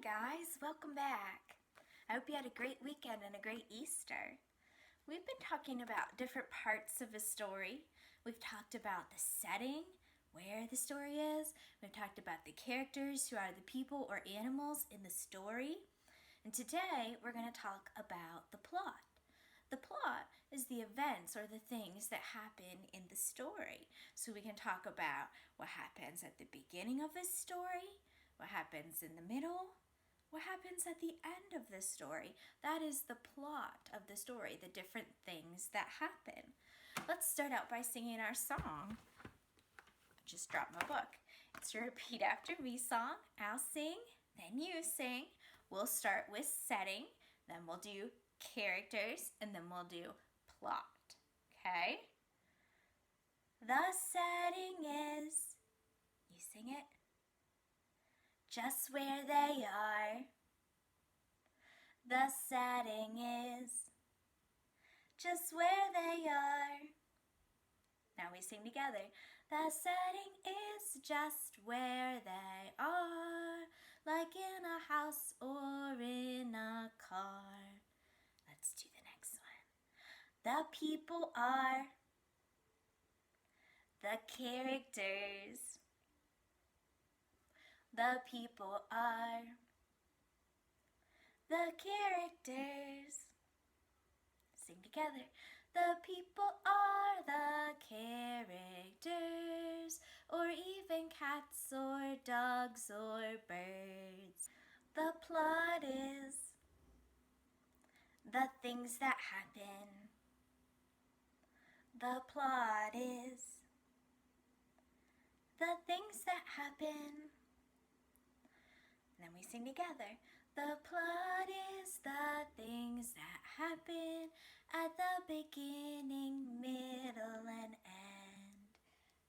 guys, welcome back. I hope you had a great weekend and a great Easter. We've been talking about different parts of a story. We've talked about the setting, where the story is. We've talked about the characters who are the people or animals in the story. And today we're going to talk about the plot. The plot is the events or the things that happen in the story. So we can talk about what happens at the beginning of a story, what happens in the middle, what happens at the end of the story. That is the plot of the story, the different things that happen. Let's start out by singing our song. I just dropped my book. It's a repeat after me song. I'll sing, then you sing. We'll start with setting, then we'll do characters, and then we'll do plot. Okay? The setting is, you sing it, just where they are. The setting is just where they are. Now we sing together. The setting is just where they are, like in a house or in a car. Let's do the next one. The people are the characters. The people are the characters. Sing together. The people are the characters, or even cats or dogs or birds. The plot is the things that happen. The plot is the things that happen. Then we sing together. The plot is the things that happen at the beginning, middle, and end.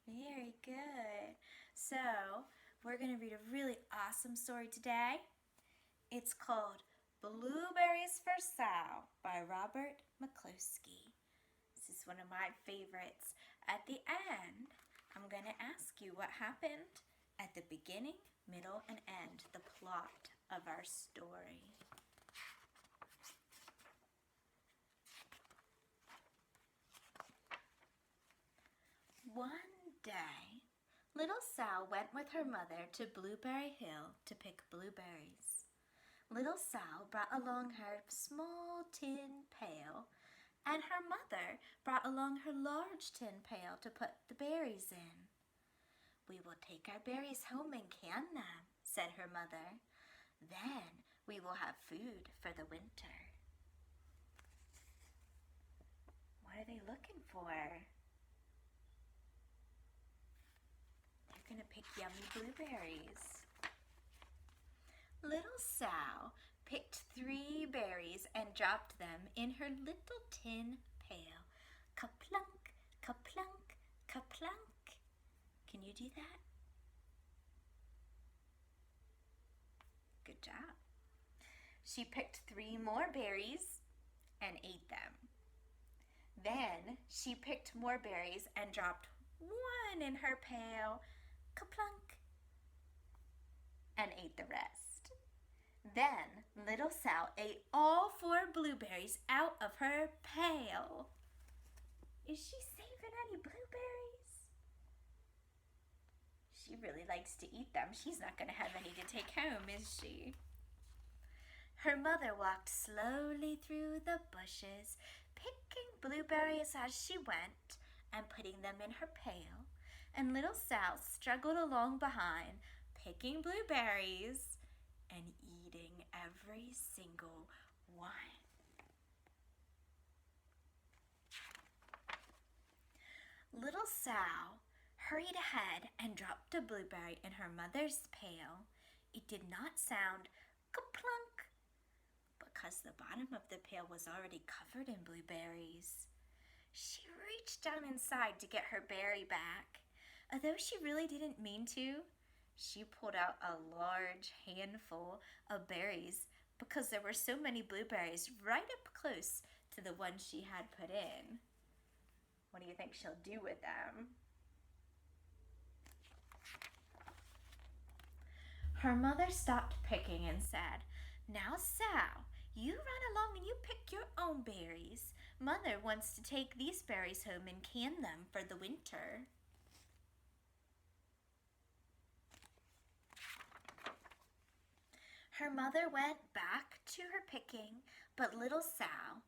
Very good. So, we're going to read a really awesome story today. It's called Blueberries for Sale by Robert McCloskey. This is one of my favorites. At the end, I'm going to ask you what happened at the beginning, middle, and end, the plot of our story. One day, little Sal went with her mother to Blueberry Hill to pick blueberries. Little Sal brought along her small tin pail, and her mother brought along her large tin pail to put the berries in. "We will take our berries home and can them," said her mother. "Then we will have food for the winter." What are they looking for? They're going to pick yummy blueberries. Little Sal picked 3 berries and dropped them in her little tin pail. Ka-plunk, ka-plunk, ka-plunk. Can you do that? Good job. She picked 3 more berries and ate them. Then she picked more berries and dropped 1 in her pail, ka-plunk, and ate the rest. Then little Sal ate all 4 blueberries out of her pail. Is she saving any blueberries? She really likes to eat them. She's not going to have any to take home, is she? Her mother walked slowly through the bushes, picking blueberries as she went and putting them in her pail. And little Sal struggled along behind, picking blueberries and eating every single one. Little Sal hurried ahead and dropped a blueberry in her mother's pail. It did not sound ka-plunk because the bottom of the pail was already covered in blueberries. She reached down inside to get her berry back. Although she really didn't mean to, she pulled out a large handful of berries because there were so many blueberries right up close to the ones she had put in. What do you think she'll do with them? Her mother stopped picking and said, "Now, Sal, you run along and you pick your own berries. Mother wants to take these berries home and can them for the winter." Her mother went back to her picking, but little Sal,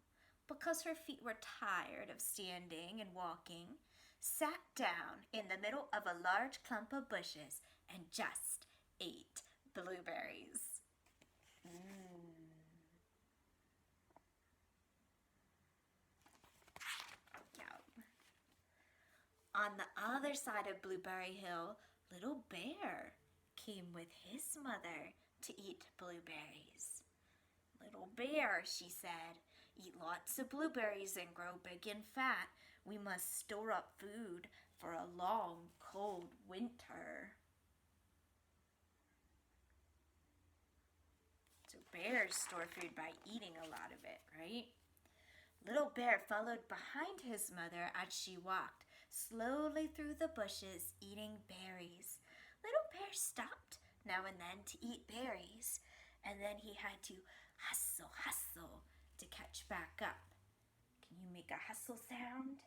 because her feet were tired of standing and walking, sat down in the middle of a large clump of bushes and just ate blueberries. Yum. On the other side of Blueberry Hill, Little Bear came with his mother to eat blueberries. "Little Bear," she said, "eat lots of blueberries and grow big and fat. We must store up food for a long, cold winter." So bears store food by eating a lot of it, right? Little Bear followed behind his mother as she walked slowly through the bushes, eating berries. Little Bear stopped now and then to eat berries, and then he had to hustle, hustle to catch back up. Can you make a hustle sound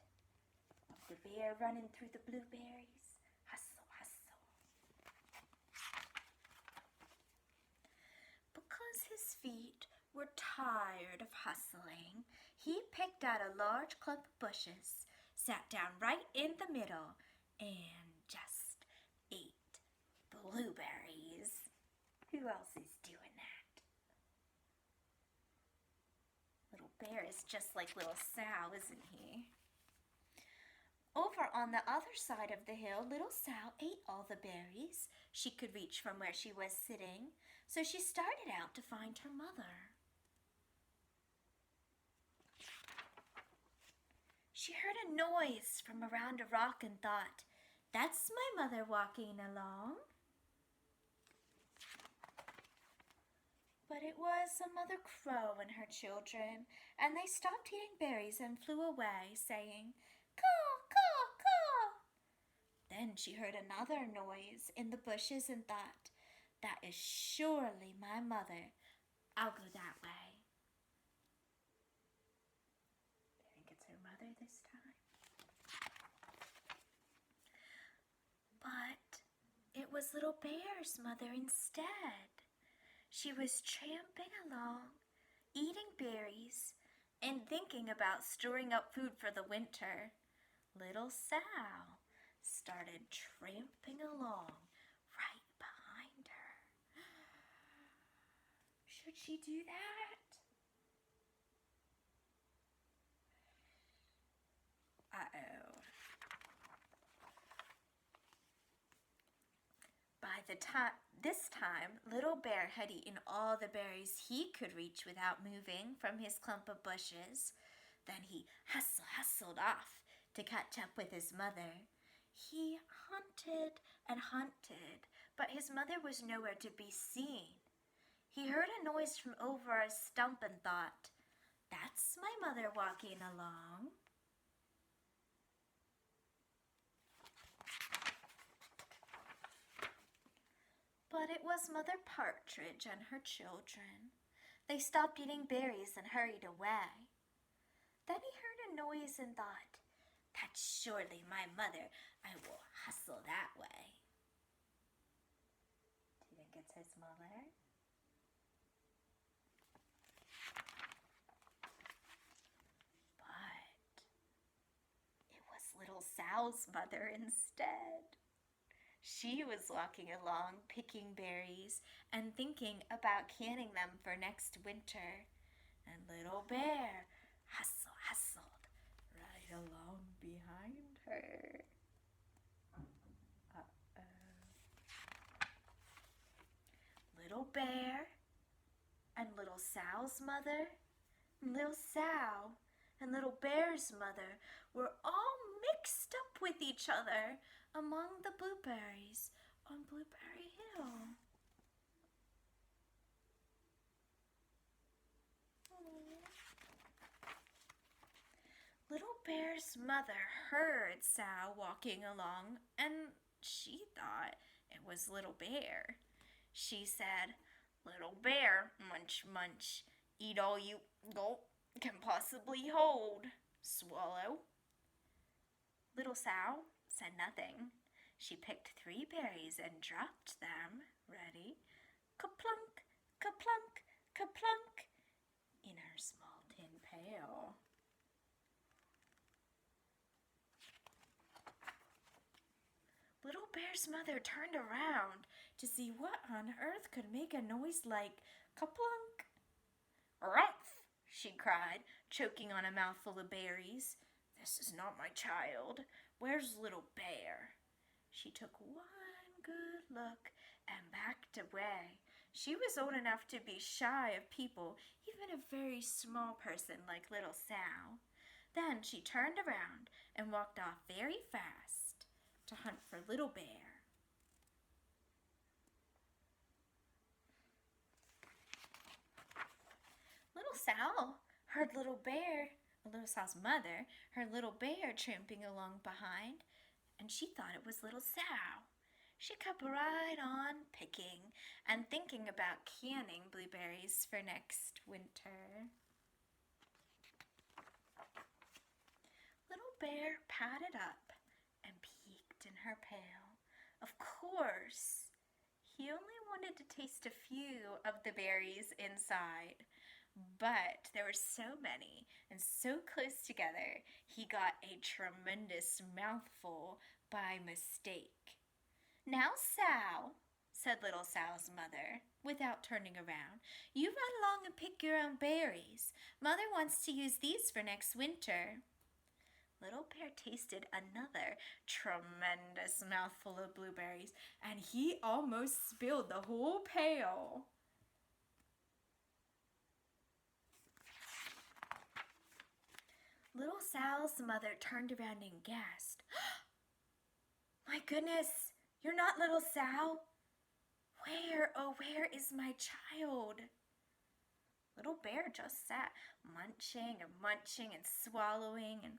of the bear running through the blueberries? Hustle, hustle. Because his feet were tired of hustling, he picked out a large clump of bushes, sat down right in the middle, and just ate blueberries. Who else is doing that? Little Bear is just like little Sal, isn't he? Over on the other side of the hill, little Sal ate all the berries she could reach from where she was sitting, so she started out to find her mother. She heard a noise from around a rock and thought, "That's my mother walking along." But it was a Mother Crow and her children, and they stopped eating berries and flew away, saying, "Caw, caw, caw." Then she heard another noise in the bushes and thought, "That is surely my mother. I'll go that way." I think it's her mother this time. But it was Little Bear's mother instead. She was tramping along, eating berries, and thinking about storing up food for the winter. Little Sal started tramping along right behind her. Should she do that? Uh-oh. This time, Little Bear had eaten all the berries he could reach without moving from his clump of bushes. Then he hustled off to catch up with his mother. He hunted and hunted, but his mother was nowhere to be seen. He heard a noise from over a stump and thought, "That's my mother walking along." But it was Mother Partridge and her children. They stopped eating berries and hurried away. Then he heard a noise and thought, "That's surely my mother. I will hustle that way." Do you think it's his mother? But it was little Sal's mother instead. She was walking along, picking berries and thinking about canning them for next winter. And Little Bear hustled right along behind her. Uh-oh. Little Bear and Little Sal's mother, and Little Sal and Little Bear's mother were all mixed up with each other among the blueberries on Blueberry Hill. Little Bear's mother heard Sal walking along, and she thought it was Little Bear. She said, "Little bear, munch, munch, eat all you gulp can possibly hold. Swallow." Little sow said nothing. She picked 3 berries and dropped them. Ready? Kaplunk, kaplunk, kaplunk, in her small tin pail. Little Bear's mother turned around to see what on earth could make a noise like kaplunk. "Rumph!" she cried, choking on a mouthful of berries. "This is not my child. Where's Little Bear?" She took one good look and backed away. She was old enough to be shy of people, even a very small person like Little Sow. Then she turned around and walked off very fast to hunt for Little Bear. Little Sow heard Little Sow's mother, heard Little Bear tramping along behind, and she thought it was Little Sow. She kept right on picking and thinking about canning blueberries for next winter. Little Bear padded up and peeked in her pail. Of course, he only wanted to taste a few of the berries inside. But there were so many and so close together, he got a tremendous mouthful by mistake. "Now, Sow," said Little Sow's mother, without turning around, "you run along and pick your own berries. Mother wants to use these for next winter." Little Bear tasted another tremendous mouthful of blueberries, and he almost spilled the whole pail. Little Sow's mother turned around and gasped, "My goodness, you're not Little Sow? Where is my child?" Little Bear just sat munching and swallowing and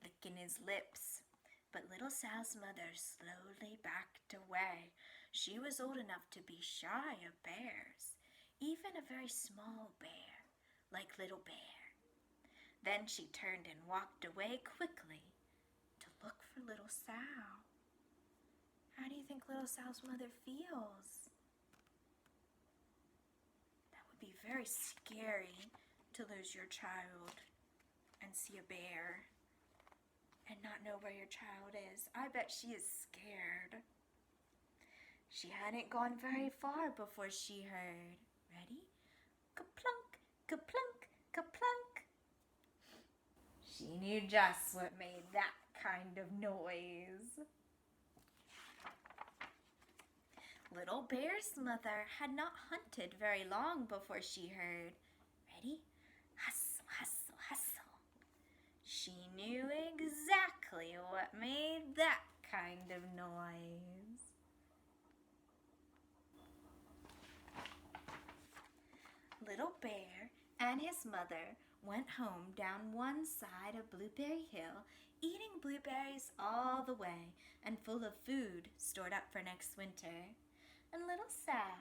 licking his lips. But Little Sow's mother slowly backed away. She was old enough to be shy of bears, even a very small bear like Little Bear. Then she turned and walked away quickly to look for Little Sow. How do you think Little Sow's mother feels? That would be very scary to lose your child and see a bear and not know where your child is. I bet she is scared. She hadn't gone very far before she heard, ready? Kaplunk, kaplunk, kaplunk. She knew just what made that kind of noise. Little Bear's mother had not hunted very long before she heard, ready? Hustle, hustle, hustle. She knew exactly what made that kind of noise. Little Bear and his mother went home down one side of Blueberry Hill, eating blueberries all the way and full of food stored up for next winter. And Little Sow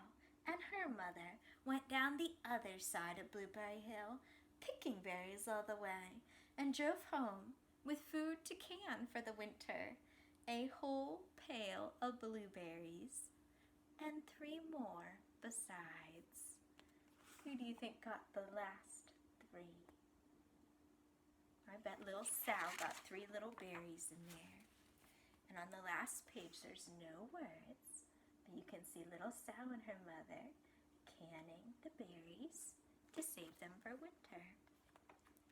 and her mother went down the other side of Blueberry Hill, picking berries all the way, and drove home with food to can for the winter, a whole pail of blueberries, and 3 more besides. Who do you think got the last 3? I bet Little Sow got 3 little berries in there. And on the last page there's no words, but you can see Little Sow and her mother canning the berries to save them for winter.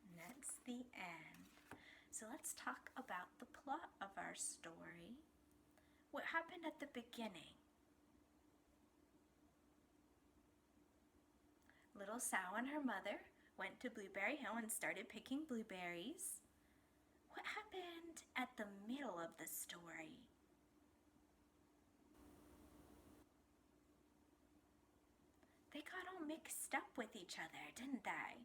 And that's the end. So let's talk about the plot of our story. What happened at the beginning? Little Sow and her mother went to Blueberry Hill and started picking blueberries. What happened at the middle of the story? They got all mixed up with each other, didn't they?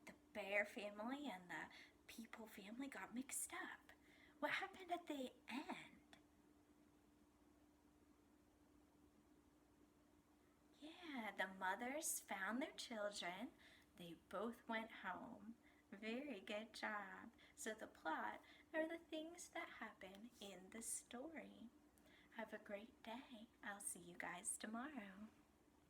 The bear family and the people family got mixed up. What happened at the end? the mothers found their children. They both went home. Very good job. So the plot are the things that happen in the story. Have a great day. I'll see you guys tomorrow.